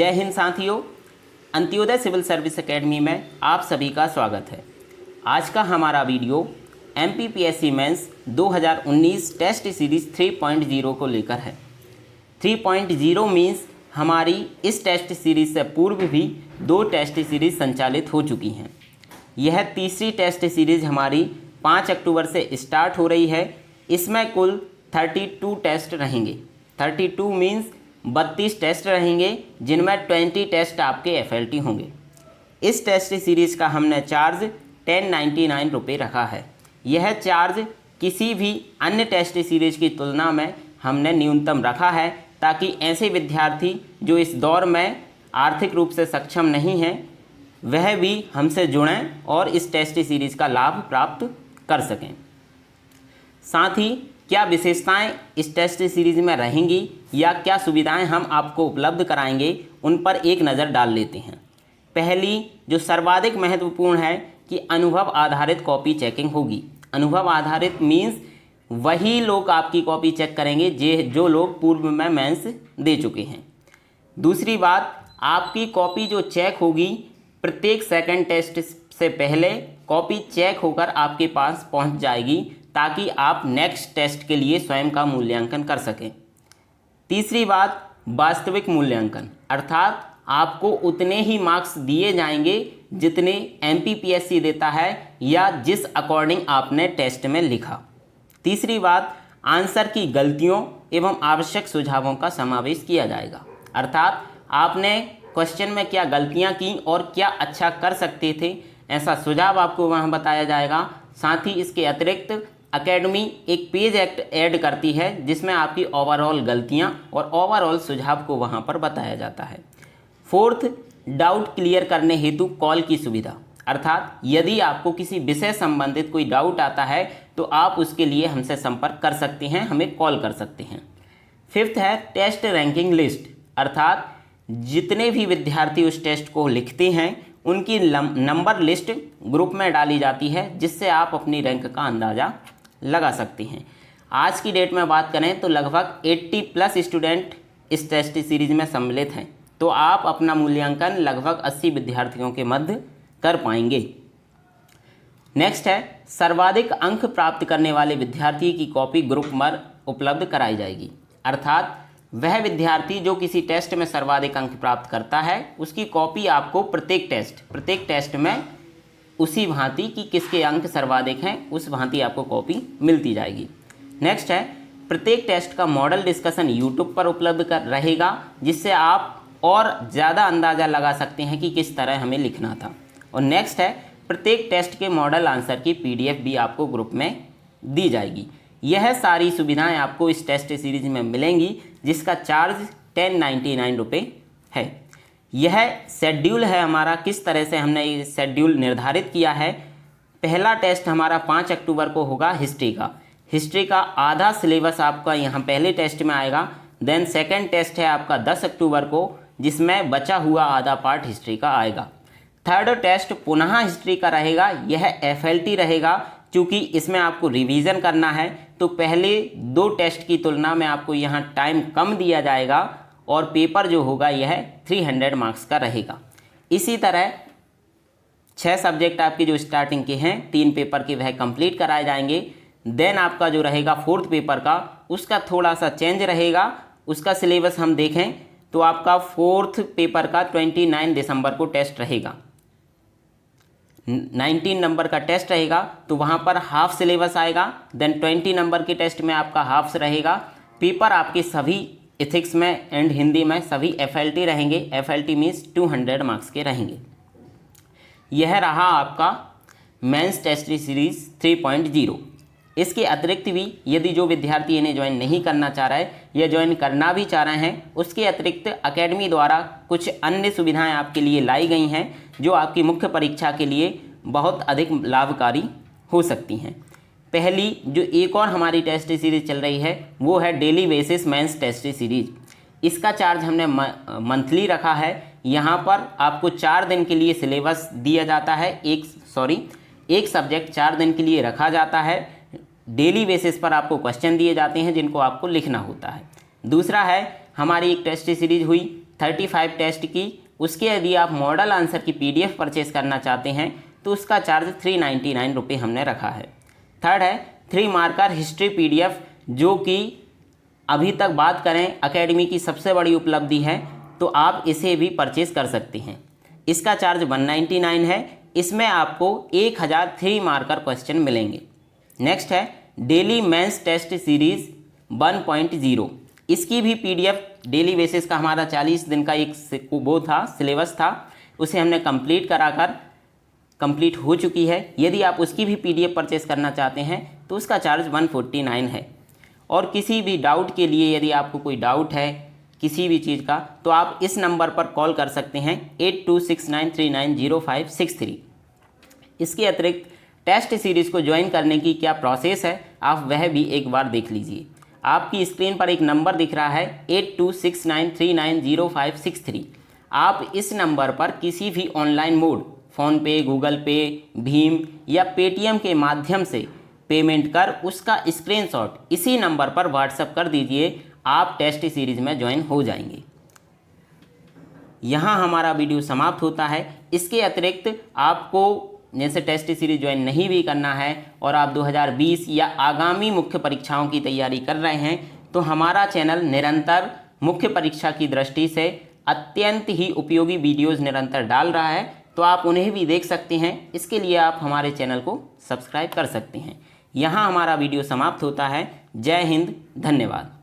जय हिंद साथियों, Antyodaya civil service academy में आप सभी का स्वागत है। आज का हमारा video MPPSC mains 2019 test series 3.0 को लेकर है। 3.0 मीन्स हमारी इस टेस्ट सीरीज़ से पूर्व भी 2 टेस्ट सीरीज़ संचालित हो चुकी हैं। यह तीसरी टेस्ट सीरीज़ हमारी 5 अक्टूबर से स्टार्ट हो रही है। इसमें कुल 32 टेस्ट रहेंगे। 32 मीन्स 32 टेस्ट रहेंगे, जिनमें 20 टेस्ट आपके FLT होंगे। इस टेस्ट सीरीज़ का हमने चार्ज 1099 रुपये रखा है। यह चार्ज किसी भी अन्य टेस्ट सीरीज़ की तुलना में हमने न्यूनतम रखा है, ताकि ऐसे विद्यार्थी जो इस दौर में आर्थिक रूप से सक्षम नहीं हैं, वह भी हमसे जुड़ें और इस टेस्ट सीरीज़ का लाभ प्राप्त कर सकें। साथ ही क्या विशेषताएं इस टेस्ट सीरीज़ में रहेंगी या क्या सुविधाएं हम आपको उपलब्ध कराएंगे, उन पर एक नज़र डाल लेते हैं। पहली जो सर्वाधिक महत्वपूर्ण है कि अनुभव आधारित कॉपी चेकिंग होगी। अनुभव आधारित मीन्स वही लोग आपकी कॉपी चेक करेंगे जो लोग पूर्व में मेंस दे चुके हैं। दूसरी बात, आपकी कॉपी जो चेक होगी, प्रत्येक सेकंड टेस्ट से पहले कॉपी चेक होकर आपके पास पहुंच जाएगी, ताकि आप नेक्स्ट टेस्ट के लिए स्वयं का मूल्यांकन कर सकें। तीसरी बात, वास्तविक मूल्यांकन, अर्थात आपको उतने ही मार्क्स दिए जाएंगे जितने MPPSC देता है या जिस अकॉर्डिंग आपने टेस्ट में लिखा। तीसरी बात, आंसर की गलतियों एवं आवश्यक सुझावों का समावेश किया जाएगा, अर्थात आपने क्वेश्चन में क्या गलतियां की और क्या अच्छा कर सकते थे, ऐसा सुझाव आपको वहां बताया जाएगा। साथ ही इसके अतिरिक्त एकेडमी एक पेज ऐड करती है, जिसमें आपकी ओवरऑल गलतियां और ओवरऑल सुझाव को वहां पर बताया जाता है। फोर्थ, डाउट क्लियर करने हेतु कॉल की सुविधा, अर्थात यदि आपको किसी विषय संबंधित कोई डाउट आता है तो आप उसके लिए हमसे संपर्क कर सकते हैं, हमें कॉल कर सकते हैं। फिफ्थ है टेस्ट रैंकिंग लिस्ट, अर्थात जितने भी विद्यार्थी उस टेस्ट को लिखते हैं उनकी नंबर लिस्ट ग्रुप में डाली जाती है, जिससे आप अपनी रैंक का अंदाज़ा लगा सकते हैं। आज की डेट में बात करें तो लगभग 80+ स्टूडेंट इस टेस्ट सीरीज़ में सम्मिलित हैं, तो आप अपना मूल्यांकन लगभग 80 विद्यार्थियों के मध्य कर पाएंगे। नेक्स्ट है सर्वाधिक अंक प्राप्त करने वाले विद्यार्थी की कॉपी ग्रुप में उपलब्ध कराई जाएगी, अर्थात वह विद्यार्थी जो किसी टेस्ट में सर्वाधिक अंक प्राप्त करता है, उसकी कॉपी आपको प्रत्येक टेस्ट में उसी भांति कि किसके अंक सर्वाधिक हैं, उस भांति आपको कॉपी मिलती जाएगी। नेक्स्ट है प्रत्येक टेस्ट का मॉडल डिस्कशन यूट्यूब पर उपलब्ध रहेगा, जिससे आप और ज़्यादा अंदाज़ा लगा सकते हैं कि किस तरह हमें लिखना था। और नेक्स्ट है प्रत्येक टेस्ट के मॉडल आंसर की PDF भी आपको ग्रुप में दी जाएगी। यह सारी सुविधाएं आपको इस टेस्ट सीरीज में मिलेंगी, जिसका चार्ज 1099 रुपये है। यह शेड्यूल है हमारा, किस तरह से हमने ये शेड्यूल निर्धारित किया है। पहला टेस्ट हमारा 5 अक्टूबर को होगा हिस्ट्री का आधा सिलेबस आपका यहाँ पहले टेस्ट में आएगा। देन सेकंड टेस्ट है आपका 10 अक्टूबर को, जिसमें बचा हुआ आधा पार्ट हिस्ट्री का आएगा। थर्ड टेस्ट पुनः हिस्ट्री का रहेगा, यह FLT रहेगा। चूँकि इसमें आपको रिवीजन करना है, तो पहले 2 टेस्ट की तुलना में आपको यहाँ टाइम कम दिया जाएगा और पेपर जो होगा यह 300 मार्क्स का रहेगा। इसी तरह 6 सब्जेक्ट आपके जो स्टार्टिंग के हैं, 3 पेपर के वह कंप्लीट कराए जाएंगे। देन आपका जो रहेगा 4th पेपर का, उसका थोड़ा सा चेंज रहेगा। उसका सिलेबस हम देखें तो आपका 4th पेपर का 29 दिसंबर को टेस्ट रहेगा। 19 नंबर का टेस्ट रहेगा, तो वहाँ पर हाफ सिलेबस आएगा। देन 20 नंबर के टेस्ट में आपका हाफ रहेगा। पेपर आपके सभी इथिक्स में एंड हिंदी में सभी FLT रहेंगे। FLT मीन्स 200 मार्क्स के रहेंगे। यह रहा आपका मेंस टेस्ट सीरीज़ 3.0। इसके अतिरिक्त भी यदि जो विद्यार्थी इन्हें ज्वाइन नहीं करना चाह रहा है या ज्वाइन करना भी चाह रहे हैं, उसके अतिरिक्त एकेडमी द्वारा कुछ अन्य सुविधाएं आपके लिए लाई गई हैं, जो आपकी मुख्य परीक्षा के लिए बहुत अधिक लाभकारी हो सकती हैं। पहली जो एक और हमारी टेस्ट सीरीज़ चल रही है, वो है daily basis mains test series. इसका चार्ज हमने मंथली रखा है। यहाँ पर आपको 4 दिन के लिए सिलेबस दिया जाता है। एक सब्जेक्ट 4 दिन के लिए रखा जाता है। डेली बेसिस पर आपको क्वेश्चन दिए जाते हैं, जिनको आपको लिखना होता है। दूसरा है हमारी एक टेस्ट सीरीज़ हुई 35 टेस्ट की, उसके यदि आप मॉडल आंसर की PDF परचेस करना चाहते हैं तो उसका चार्ज 399 रुपये हमने रखा है। थर्ड है 3 मार्कर हिस्ट्री PDF, जो कि अभी तक बात करें एकेडमी की सबसे बड़ी उपलब्धि है, तो आप इसे भी परचेस कर सकते हैं। इसका चार्ज 199 है। इसमें आपको 1000 3 मार्कर क्वेश्चन मिलेंगे। नेक्स्ट है डेली मेंस टेस्ट सीरीज़ 1.0। इसकी भी PDF डेली बेसिस का हमारा 40 दिन का एक वो था, सिलेबस था, उसे हमने कंप्लीट कराकर कंप्लीट हो चुकी है। यदि आप उसकी भी PDF परचेस करना चाहते हैं तो उसका चार्ज 149 है। और किसी भी डाउट के लिए, यदि आपको कोई डाउट है किसी भी चीज़ का, तो आप इस नंबर पर कॉल कर सकते हैं 8269390563। इसके अतिरिक्त टेस्ट सीरीज़ को ज्वाइन करने की क्या प्रोसेस है, आप वह भी एक बार देख लीजिए। आपकी स्क्रीन पर एक नंबर दिख रहा है 8269390563। आप इस नंबर पर किसी भी ऑनलाइन मोड, फ़ोनपे, गूगल पे, भीम या पेटीएम के माध्यम से पेमेंट कर उसका स्क्रीनशॉट इसी नंबर पर व्हाट्सएप कर दीजिए। आप टेस्ट सीरीज़ में ज्वाइन हो जाएंगे। यहाँ हमारा वीडियो समाप्त होता है। इसके अतिरिक्त आपको जैसे टेस्ट सीरीज ज्वाइन नहीं भी करना है और आप 2020 या आगामी मुख्य परीक्षाओं की तैयारी कर रहे हैं, तो हमारा चैनल निरंतर मुख्य परीक्षा की दृष्टि से अत्यंत ही उपयोगी वीडियोस निरंतर डाल रहा है, तो आप उन्हें भी देख सकते हैं। इसके लिए आप हमारे चैनल को सब्सक्राइब कर सकते हैं। यहाँ हमारा वीडियो समाप्त होता है। जय हिंद, धन्यवाद।